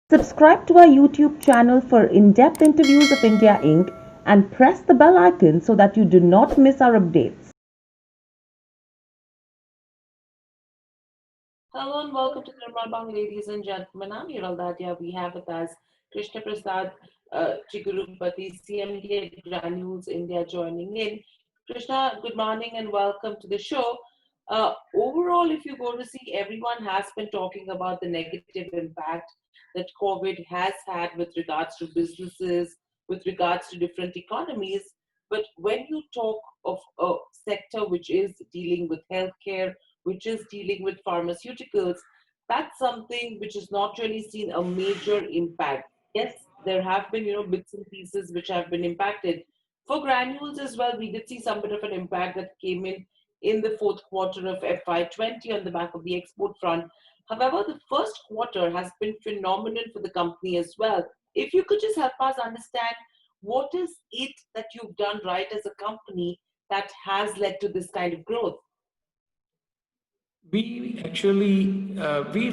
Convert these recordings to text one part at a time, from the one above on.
Subscribe to our YouTube channel for in-depth interviews of India Inc. and press the bell icon so that you do not miss our updates. Hello and welcome to Nirmal Bang, ladies and gentlemen. I'm Hiral Dadia. We have with us Krishna Prasad Chigurupati, CMD at Granules India, joining in. Krishna, good morning and welcome to the show. Overall, if you go to see, everyone has been talking about the negative impact that COVID has had with regards to businesses, with regards to different economies. But when you talk of a sector which is dealing with healthcare, which is dealing with pharmaceuticals, that's something which has not really seen a major impact. Yes, there have been, bits and pieces which have been impacted. For granules as well, we did see some bit of an impact that came in the fourth quarter of FY20 on the back of the export front. However, the first quarter has been phenomenal for the company as well. If you could just help us understand what is it that you've done right as a company that has led to this kind of growth? We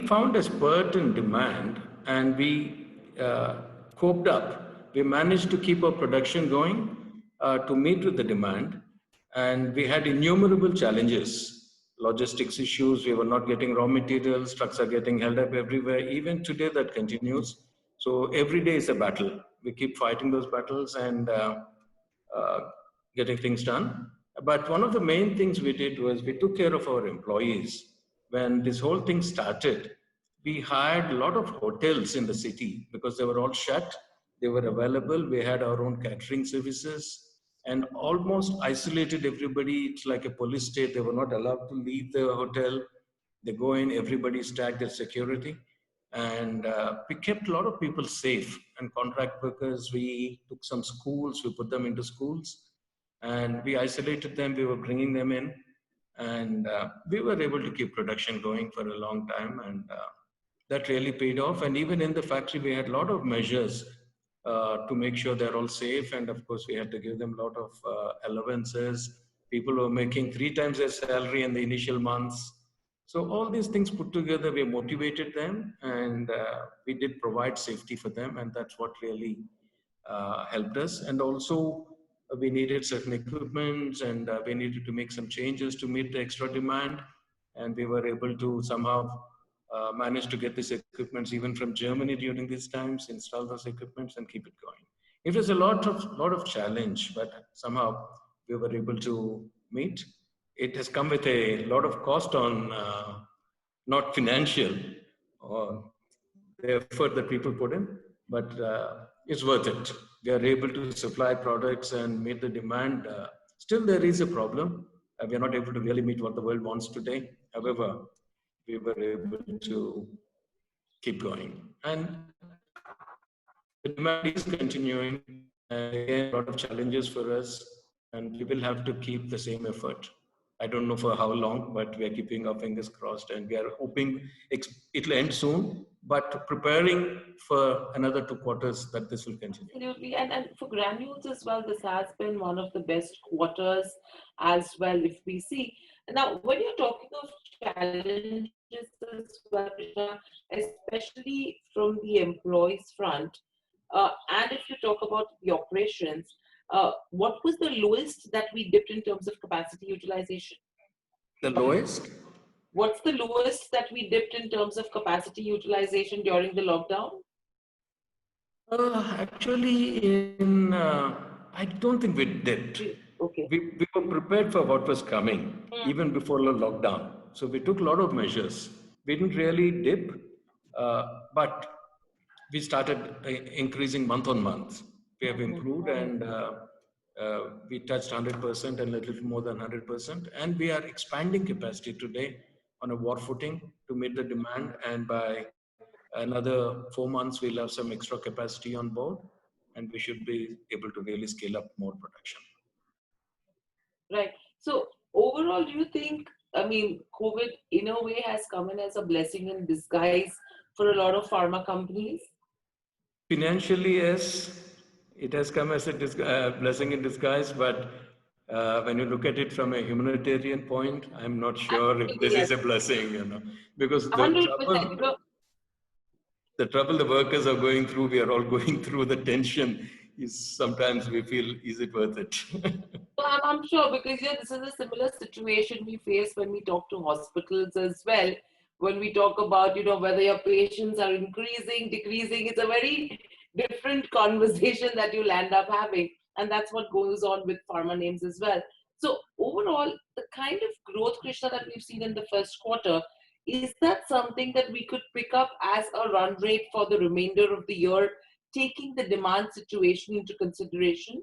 found a spurt in demand and we coped up. We managed to keep our production going to meet with the demand, and we had innumerable challenges, logistics issues. We were not getting raw materials. Trucks are getting held up everywhere. Even today, that continues. So every day is a battle. We keep fighting those battles and uh, getting things done. But one of the main things we did was we took care of our employees. When this whole thing started, we hired a lot of hotels in the city because they were all shut. They were available. We had our own catering services and almost isolated everybody. It's like a police state. They were not allowed to leave the hotel. They go in, everybody stacked their security. And we kept a lot of people safe. And contract workers, we took some schools, we put them into schools, and we isolated them. We were bringing them in, and we were able to keep production going for a long time, and that really paid off. And even in the factory, we had a lot of measures to make sure they're all safe. And of course, we had to give them a lot of allowances. People were making 3 times their salary in the initial months. So all these things put together, we motivated them, and we did provide safety for them, and that's what really helped us. And also, we needed certain equipments, and we needed to make some changes to meet the extra demand, and we were able to somehow manage to get these equipments even from Germany during these times, install those equipments, and keep it going. It was a lot of challenge, but somehow we were able to meet. It has come with a lot of cost on not financial or the effort that people put in, but it's worth it. We are able to supply products and meet the demand. Still, there is a problem. We are not able to really meet what the world wants today. However, we were able to keep going. And the demand is continuing. And again, a lot of challenges for us, and we will have to keep the same effort. I don't know for how long, but we are keeping our fingers crossed, and we are hoping it'll end soon, but preparing for another 2 quarters that this will continue. Absolutely. And for granules as well, this has been one of the best quarters as well, if we see. Now, when you're talking of challenges as well, Krishna, especially from the employees front, and if you talk about the operations, what was the lowest that we dipped in terms of capacity utilization? The lowest? What's the lowest that we dipped in terms of capacity utilization during the lockdown? I don't think we did. Okay. We were prepared for what was coming Hmm. even before the lockdown. So we took a lot of measures. We didn't really dip, but we started increasing month on month. We have improved, and we touched 100% and a little more than 100%. And we are expanding capacity today on a war footing to meet the demand. And by another 4 months, we'll have some extra capacity on board, and we should be able to really scale up more production. Right. So overall, do you think, I mean, COVID in a way has come in as a blessing in disguise for a lot of pharma companies? Financially, yes, it has come as a blessing in disguise, but when you look at it from a humanitarian point, I'm not sure if Absolutely, this yes. is a blessing, because the trouble. 100%. the trouble the workers are going through, we are all going through. The tension is sometimes we feel, is it worth it? So I'm sure because this is a similar situation we face when we talk to hospitals as well. When we talk about whether your patients are increasing, decreasing, it's a very different conversation that you'll end up having, and that's what goes on with pharma names as well. So overall, the kind of growth, Krishna, that we've seen in the first quarter, is that something that we could pick up as a run rate for the remainder of the year, taking the demand situation into consideration?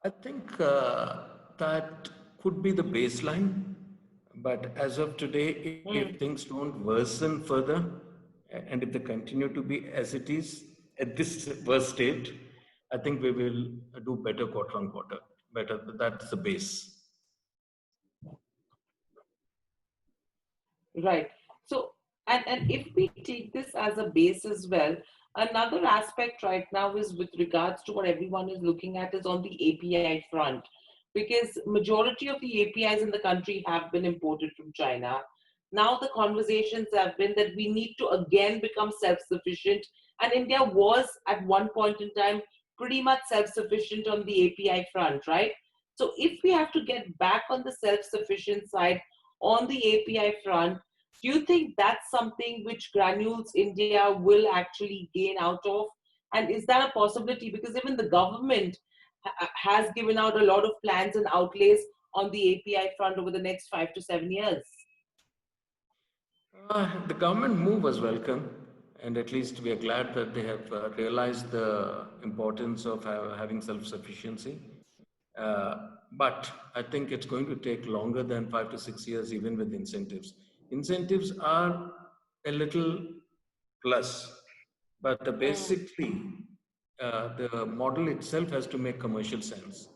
I think that could be the baseline. But as of today, if Mm. things don't worsen further, and if they continue to be as it is at this worst state, I think we will do better quarter on quarter. Better, that's the base. Right. So, and if we take this as a base as well, another aspect right now is with regards to what everyone is looking at is on the API front, because majority of the APIs in the country have been imported from China. Now the conversations have been that we need to again become self-sufficient, and India was at one point in time pretty much self-sufficient on the API front, right? So if we have to get back on the self-sufficient side on the API front, do you think that's something which Granules India will actually gain out of? And is that a possibility? Because even the government has given out a lot of plans and outlays on the API front over the next 5 to 7 years. The government move was welcome, and at least we are glad that they have realized the importance of having self-sufficiency. But I think it's going to take longer than 5 to 6 years, even with incentives. Incentives are a little plus, but basically, the model itself has to make commercial sense.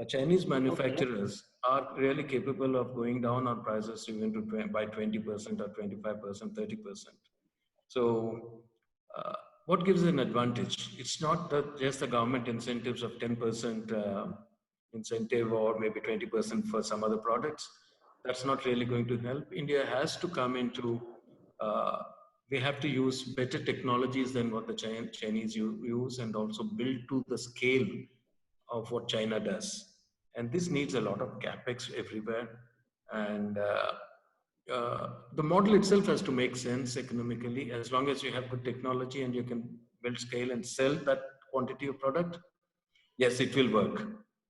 Chinese Okay. manufacturers are really capable of going down on prices even by 20% or 25%, 30%. So, what gives an advantage? It's not that just the government incentives of 10% incentive or maybe 20% for some other products. That's not really going to help. India has to come into, uh, we have to use better technologies than what the Chinese use, and also build to the scale of what China does. And this needs a lot of capex everywhere. And the model itself has to make sense economically. As long as you have good technology and you can build scale and sell that quantity of product, yes, it will work.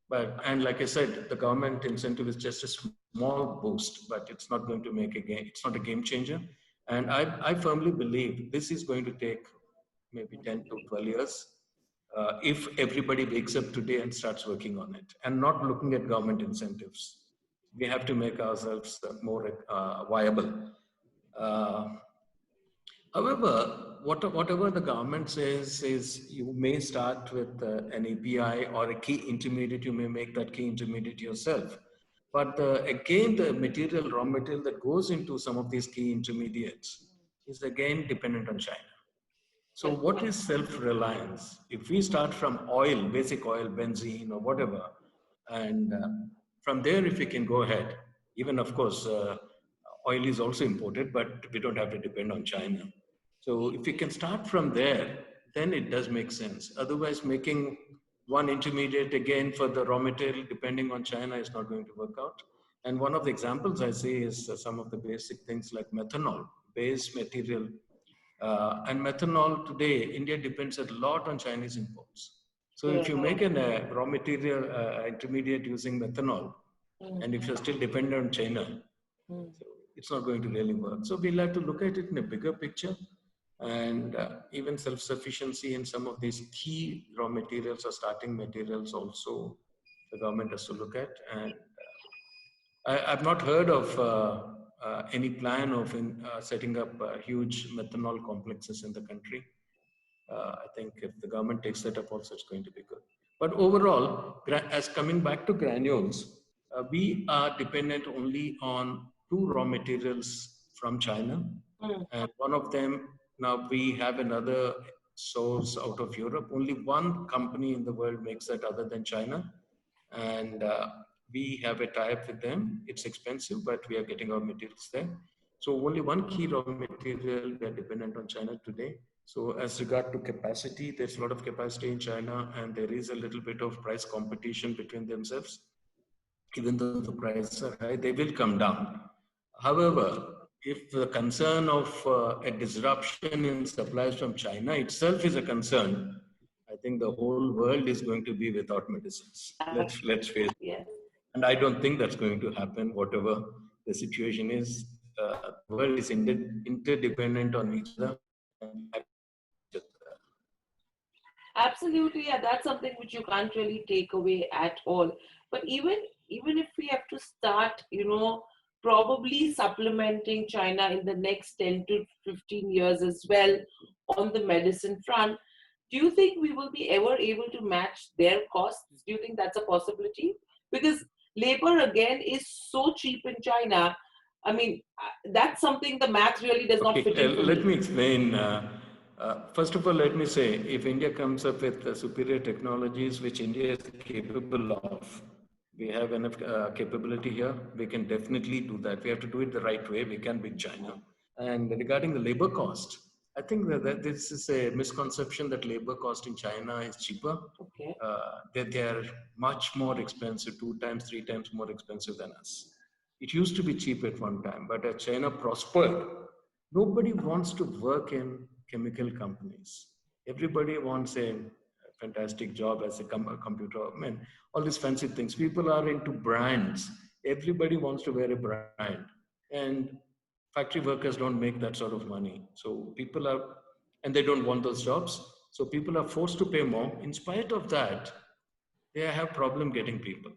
But, and like I said, the government incentive is just a small boost, but it's not going to make a game. It's not a game changer. And I firmly believe this is going to take maybe 10 to 12 years if everybody wakes up today and starts working on it and not looking at government incentives. We have to make ourselves more viable. Uh, However, whatever the government says is you may start with an API or a key intermediate, you may make that key intermediate yourself. But again, the material, raw material that goes into some of these key intermediates is again dependent on China. So what is self-reliance? If we start from oil, basic oil, benzene or whatever, and from there, if we can go ahead, even of course, oil is also imported, but we don't have to depend on China. So if we can start from there, then it does make sense. Otherwise, making one intermediate again for the raw material depending on China is not going to work out. And one of the examples I see is some of the basic things like methanol, base material. And methanol today, India depends a lot on Chinese imports. So if you make a raw material intermediate using methanol, and if you're still dependent on China, so it's not going to really work. So we'll have to look at it in a bigger picture, and even self-sufficiency in some of these key raw materials or starting materials also the government has to look at. And I've not heard of any plan of setting up huge methanol complexes in the country. I think if the government takes that up also, it's going to be good. But overall, as coming back to granules, we are dependent only on two raw materials from China. And one of them, now we have another source out of Europe. Only one company in the world makes that other than China. And we have a tie-up with them. It's expensive, but we are getting our materials there. So only one key raw material we are dependent on China today. So as regard to capacity, there's a lot of capacity in China, and there is a little bit of price competition between themselves. Even though the prices are high, they will come down. However, if the concern of a disruption in supplies from China itself is a concern, I think the whole world is going to be without medicines. Let's face it. Yes. And I don't think that's going to happen, whatever the situation is. The world is interdependent on each other. Absolutely, yeah, that's something which you can't really take away at all. But even if we have to start, probably supplementing China in the next 10 to 15 years as well on the medicine front, do you think we will be ever able to match their costs? Do you think that's a possibility? Because labor again is so cheap in China. I mean, that's something the math really does not fit in for Let me. me explain. First of all, let me say, if India comes up with superior technologies which India is capable of, we have enough capability here. We can definitely do that. We have to do it the right way. We can beat China. And regarding the labor cost, I think that this is a misconception that labor cost in China is cheaper. Okay. They are much more expensive, 2 times, 3 times more expensive than us. It used to be cheap at one time, but as China prospered, nobody wants to work in chemical companies. Everybody wants a fantastic job as a computer. I mean, all these fancy things. People are into brands. Everybody wants to wear a brand. And factory workers don't make that sort of money. So people are, and they don't want those jobs. So people are forced to pay more. In spite of that, they have problem getting people.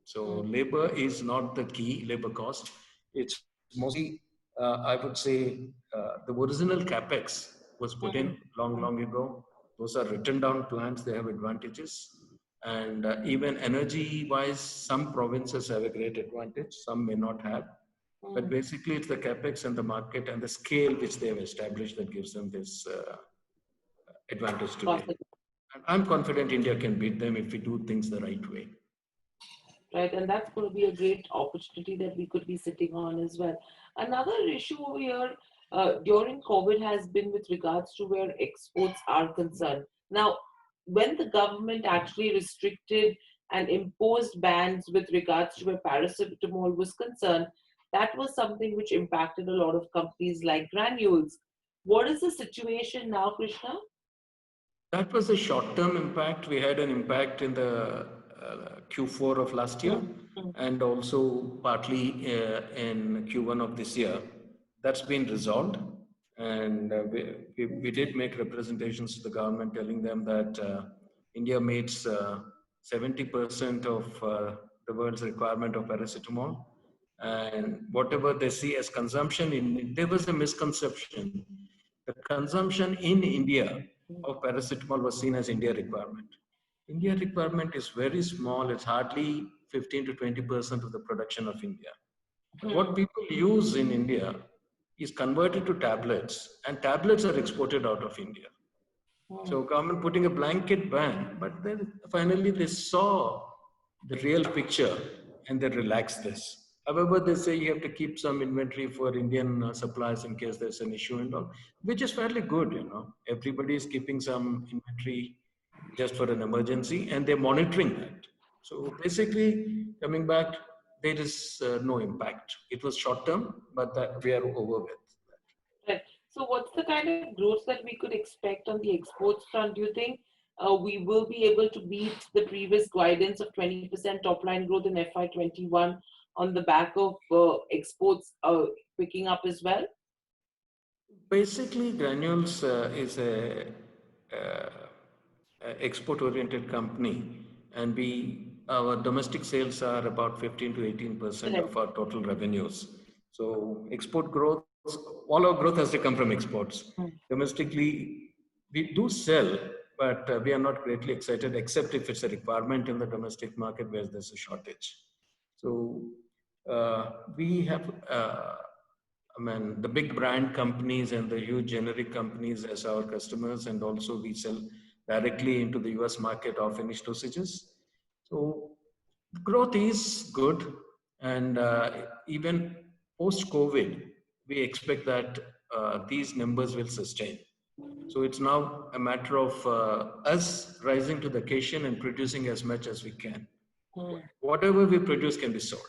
So labor is not the key, labor cost. It's mostly, I would say, the original capex was put in long ago. Those are written down plans. They have advantages. And even energy-wise, some provinces have a great advantage. Some may not have. But basically, it's the capex and the market and the scale which they have established that gives them this advantage today. And I'm confident India can beat them if we do things the right way. Right? And that's going to be a great opportunity that we could be sitting on as well. Another issue over here during COVID has been with regards to where exports are concerned. Now, when the government actually restricted and imposed bans with regards to where paracetamol was concerned, that was something which impacted a lot of companies like Granules. What is the situation now, Krishna? That was a short-term impact. We had an impact in the Q4 of last year and also partly in Q1 of this year. That's been resolved. And we did make representations to the government telling them that India meets 70% of the world's requirement of paracetamol. And whatever they see as consumption, there was a misconception. The consumption in India of paracetamol was seen as India requirement. India requirement is very small. It's hardly 15 to 20% of the production of India. But what people use in India is converted to tablets, and tablets are exported out of India. So government putting a blanket ban, but then finally they saw the real picture and they relaxed this. However, they say you have to keep some inventory for Indian supplies in case there's an issue and all, which is fairly good. Everybody is keeping some inventory just for an emergency and they're monitoring that. So basically, coming back, there is no impact. It was short term, but that we are over with. Right. So what's the kind of growth that we could expect on the exports front? Do you think we will be able to beat the previous guidance of 20% top line growth in FY21 on the back of exports picking up as well? Basically, Granules is a export-oriented company, and our domestic sales are about 15 to 18% of our total revenues. So export growth, all our growth has to come from exports. Domestically, we do sell, but we are not greatly excited, except if it's a requirement in the domestic market where there's a shortage. So we have, the big brand companies and the huge generic companies as our customers, and also we sell directly into the US market of finished dosages. So growth is good, and even post-COVID, we expect that these numbers will sustain. So it's now a matter of us rising to the occasion and producing as much as we can. Whatever we produce can be sold.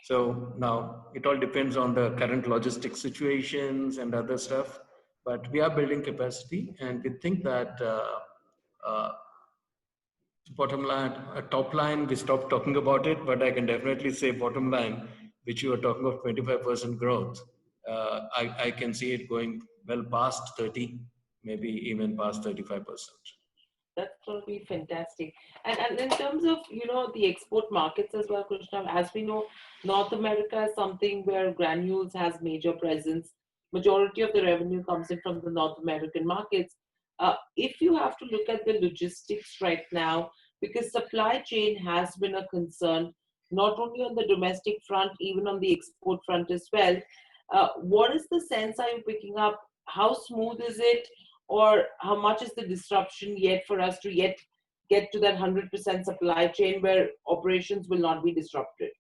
So now it all depends on the current logistics situations and other stuff. But we are building capacity, and we think that uh, bottom line, top line, we stopped talking about it, but I can definitely say bottom line, which you were talking of 25% growth. I can see it going well past 30, maybe even past 35%. That's going to be fantastic. And in terms of, the export markets as well, Krishna, as we know, North America is something where Granules has major presence. Majority of the revenue comes in from the North American markets. If you have to look at the logistics right now, because supply chain has been a concern, not only on the domestic front, even on the export front as well. What is the sense are you picking up? How smooth is it? Or how much is the disruption yet for us to yet get to that 100% supply chain where operations will not be disrupted?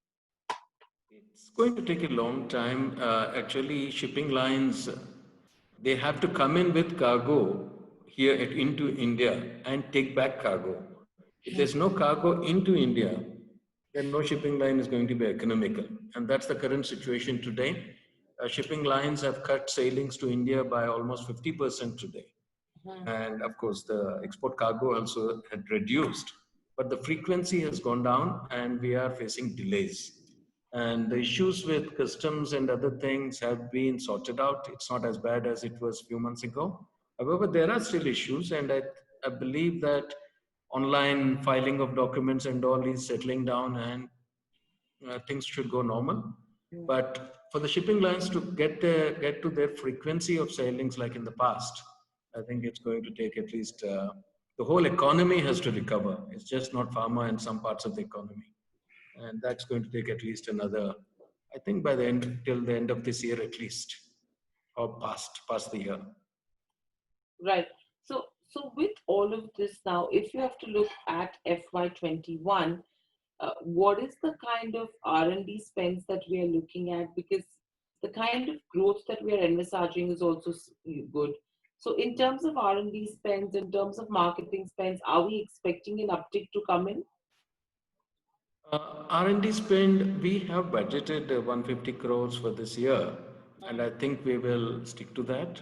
It's going to take a long time. Actually, shipping lines, they have to come in with cargo here into India and take back cargo. If there's no cargo into India, then no shipping line is going to be economical. And that's the current situation today. Shipping lines have cut sailings to India by almost 50% today. And of course, the export cargo also had reduced, but the frequency has gone down and we are facing delays. And the issues with customs and other things have been sorted out. It's not as bad as it was a few months ago. However, there are still issues, and I believe that online filing of documents and all is settling down, and things should go normal. But for the shipping lines to get to their frequency of sailings like in the past, I think it's going to take at least the whole economy has to recover. It's just not pharma and some parts of the economy, and that's going to take at least another, I think, by the end till the end of this year at least, or past the year. Right. So with all of this now, if you have to look at FY21, what is the kind of R&D spends that we are looking at? Because the kind of growth that we are envisaging is also good. So in terms of R&D spends, in terms of marketing spends, are we expecting an uptick to come in? R&D spend, we have budgeted 150 crores for this year, and I think we will stick to that.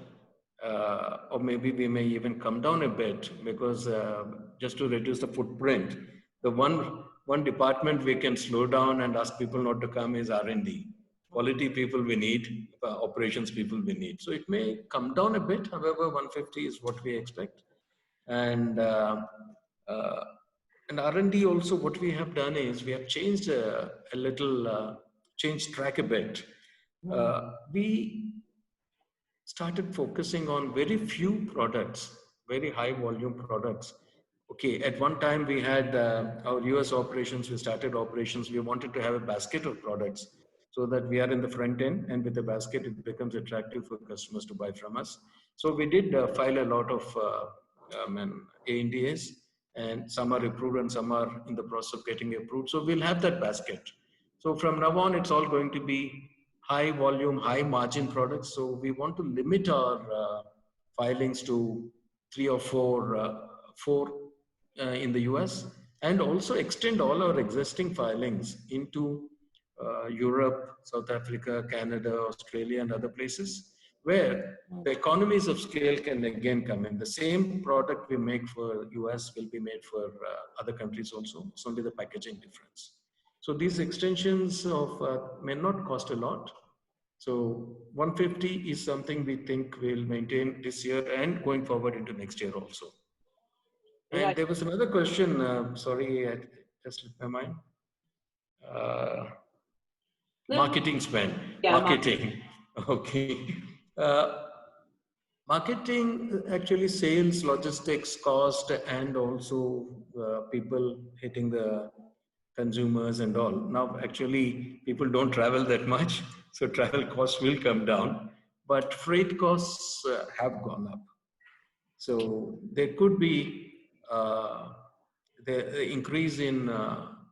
Or maybe we may even come down a bit because just to reduce the footprint, the one department we can slow down and ask people not to come is R&D. Quality people we need, operations people we need. So it may come down a bit. However, 150 is what we expect. And uh, and R&D also, what we have done is we have changed a little, changed track a bit. We started focusing on very few products, very high volume products. Okay, at one time we had our US operations, we started operations, we wanted to have a basket of products so that we are in the front end, and with the basket it becomes attractive for customers to buy from us. So we did file a lot of ANDAs, and some are approved and some are in the process of getting approved. So we'll have that basket. So from now on, it's all going to be high volume, high margin products. So we want to limit our filings to three or four in the US, and also extend all our existing filings into Europe, South Africa, Canada, Australia, and other places where the economies of scale can again come in. The same product we make for US will be made for other countries also. It's only the packaging difference. So these extensions of may not cost a lot. So 150 is something we think will maintain this year and going forward into next year also. And Right. there was another question. Sorry, I just slipped my mind. No, Marketing spend. yeah, Marketing. Okay. Uh, Marketing, actually sales, logistics, cost, and also people hitting the consumers and all. Now, actually, people don't travel that much, so travel costs will come down, but freight costs have gone up. So there could be the increase in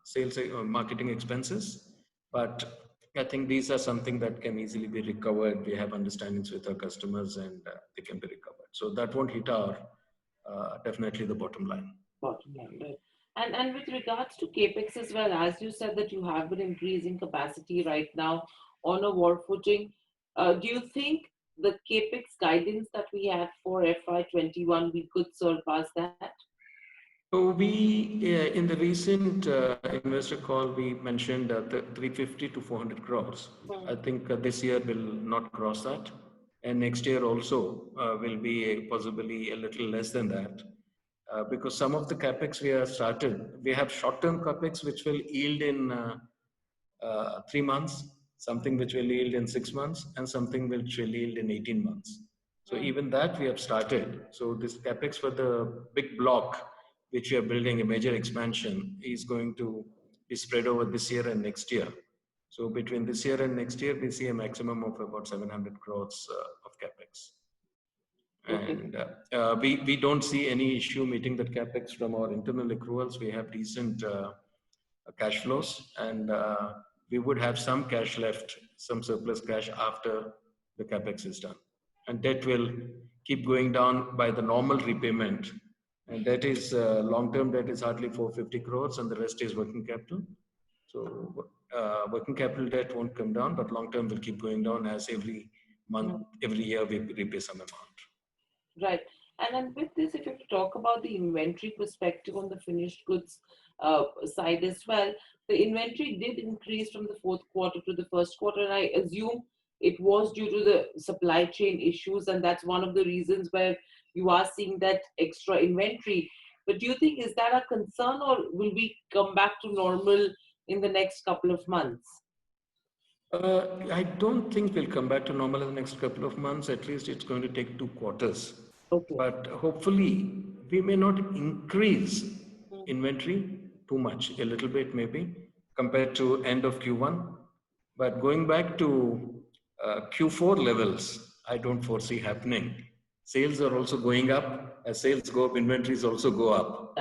sales marketing expenses, but I think these are something that can easily be recovered. We have understandings with our customers and they can be recovered. So that won't hit our definitely the bottom line. Bottom line, right. And with regards to CapEx as well, as you said that you have been increasing capacity right now on a war footing, do you think the CapEx guidance that we had for FY21, we could surpass that? So in the recent investor call, we mentioned the 350 to 400 crores. I think this year will not cross that. And next year also will be possibly a little less than that. Because some of the capex we have started, we have short-term capex which will yield in 3 months, something which will yield in 6 months, and something which will yield in 18 months. So even that we have started. So this capex for the big block, which we are building a major expansion, is going to be spread over this year and next year. So between this year and next year, we see a maximum of about 700 crores of capex. And we don't see any issue meeting that capex from our internal accruals. We have decent cash flows, and we would have some cash left, some surplus cash after the capex is done. And debt will keep going down by the normal repayment. And that is long-term debt is hardly 450 crores, and the rest is working capital. So working capital debt won't come down, but long-term will keep going down as every month, every year we repay some amount. Right. And then with this, if you talk about the inventory perspective on the finished goods side as well, the inventory did increase from the fourth quarter to the first quarter. And I assume it was due to the supply chain issues. And that's one of the reasons where you are seeing that extra inventory. But do you think, is that a concern, or will we come back to normal in the next couple of months? I don't think we'll come back to normal in the next couple of months. At least it's going to take 2 quarters. Okay. But hopefully, we may not increase inventory too much, a little bit maybe, compared to end of Q1. But going back to Q4 levels, I don't foresee happening. Sales are also going up. As sales go up, inventories also go up.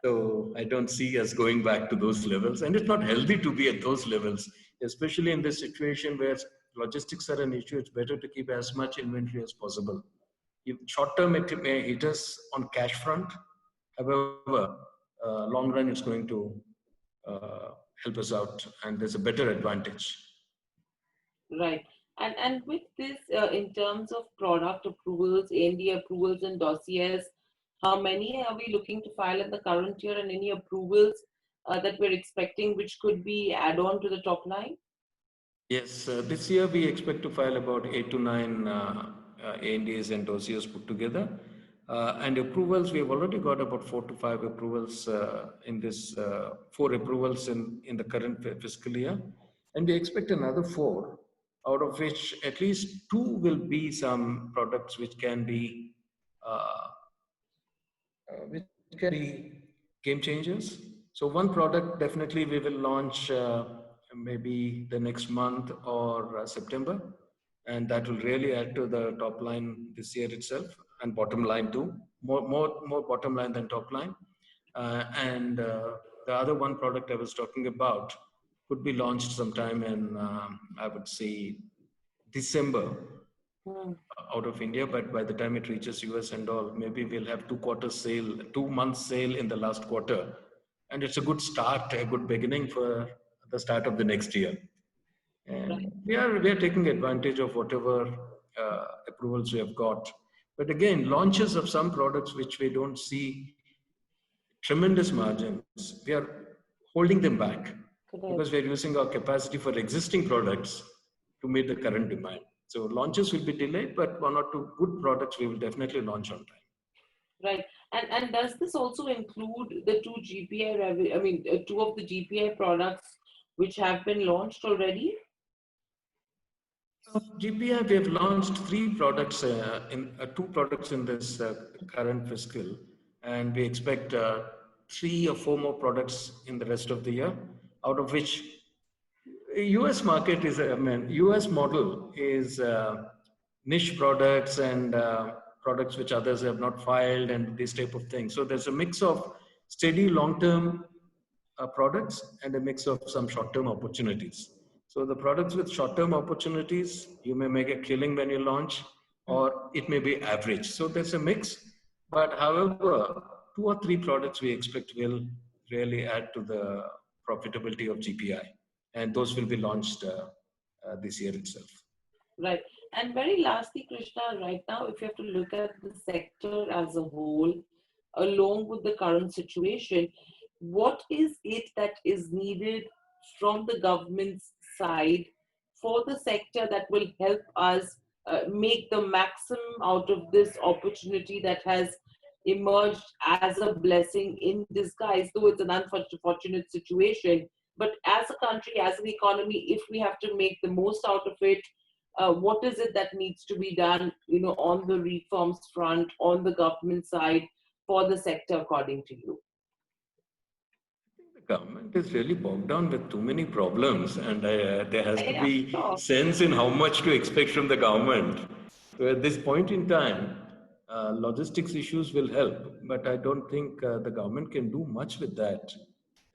So I don't see us going back to those levels. And it's not healthy to be at those levels, especially in this situation where logistics are an issue. It's better to keep as much inventory as possible. Short term, it may hit us on cash front. However, long run, it's going to help us out, and there's a better advantage. Right. And with this, in terms of product approvals, ANDA approvals and dossiers, how many are we looking to file in the current year, and any approvals that we're expecting which could be add-on to the top line? Yes, this year we expect to file about 8 to 9 ANDAs and dossiers put together. And approvals, we have already got about 4 to 5 approvals in this, 4 approvals in the current fiscal year. And we expect another 4, out of which at least 2 will be some products which can be game changers. So one product definitely we will launch maybe the next month or September, and that will really add to the top line this year itself, and bottom line too. More bottom line than top line. And the other one product I was talking about could be launched sometime in I would say December out of India, but by the time it reaches US and all, maybe we'll have 2 months sale in the last quarter. And it's a good start, a good beginning for the start of the next year. And we are taking advantage of whatever approvals we have got. But again, launches of some products which we don't see tremendous margins, we are holding them back because we're using our capacity for existing products to meet the current demand. So launches will be delayed, but 1 or 2 good products we will definitely launch on time. Right. And does this also include the 2 GPI, 2 of the GPI products which have been launched already? GPI, we have launched 3 products, 2 products in this current fiscal, and we expect 3 or 4 more products in the rest of the year, out of which US market is, US model is niche products and products which others have not filed and this type of thing. So there's a mix of steady long-term products and a mix of some short-term opportunities. So the products with short-term opportunities, you may make a killing when you launch, or it may be average. So there's a mix. But however, 2 or 3 products we expect will really add to the profitability of GPI, and those will be launched this year itself. Right. And very lastly, Krishna, right now, if you have to look at the sector as a whole, along with the current situation, what is it that is needed from the government's side for the sector that will help us make the maximum out of this opportunity that has emerged as a blessing in disguise, though it's an unfortunate situation. But as a country, as an economy, if we have to make the most out of it, what is it that needs to be done, on the reforms front, on the government side for the sector, according to you? The government is really bogged down with too many problems, and there has to Yeah, be sure. sense in how much to expect from the government. So at this point in time, logistics issues will help, but I don't think the government can do much with that.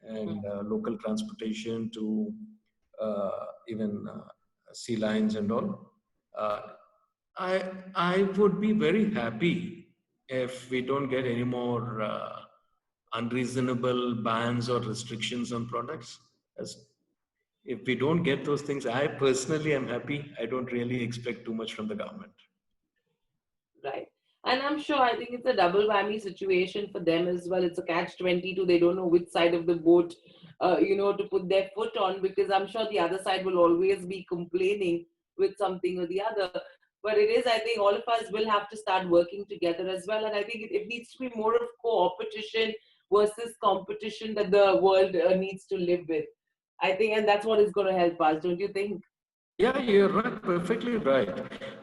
And local transportation to even sea lines and all. Uh, I would be very happy if we don't get any more unreasonable bans or restrictions on products. As if we don't get those things, I personally am happy. I don't really expect too much from the government. Right. And I'm sure, I think it's a double whammy situation for them as well. It's a catch-22. They don't know which side of the boat, to put their foot on, because I'm sure the other side will always be complaining with something or the other. But it is, I think all of us will have to start working together as well. And I think it needs to be more of co-opetition versus competition that the world needs to live with. I think, and that's what is going to help us, don't you think? Yeah, you're right, perfectly right.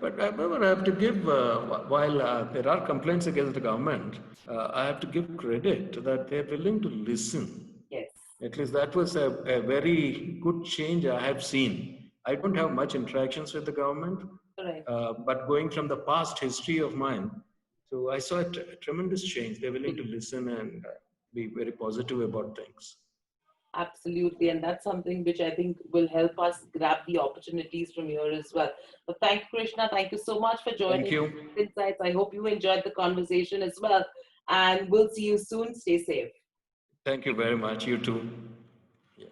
But however, I have to give, while there are complaints against the government, I have to give credit that they're willing to listen. Yes. At least that was a very good change I have seen. I don't have much interactions with the government, Right. but going from the past history of mine, so I saw a tremendous change. They're willing to listen and be very positive about things. Absolutely, and that's something which I think will help us grab the opportunities from here as well. But thank you, Krishna. Thank you so much for joining Thank you. Insights. I hope you enjoyed the conversation as well. And we'll see you soon. Stay safe. Thank you very much. You too. Yeah.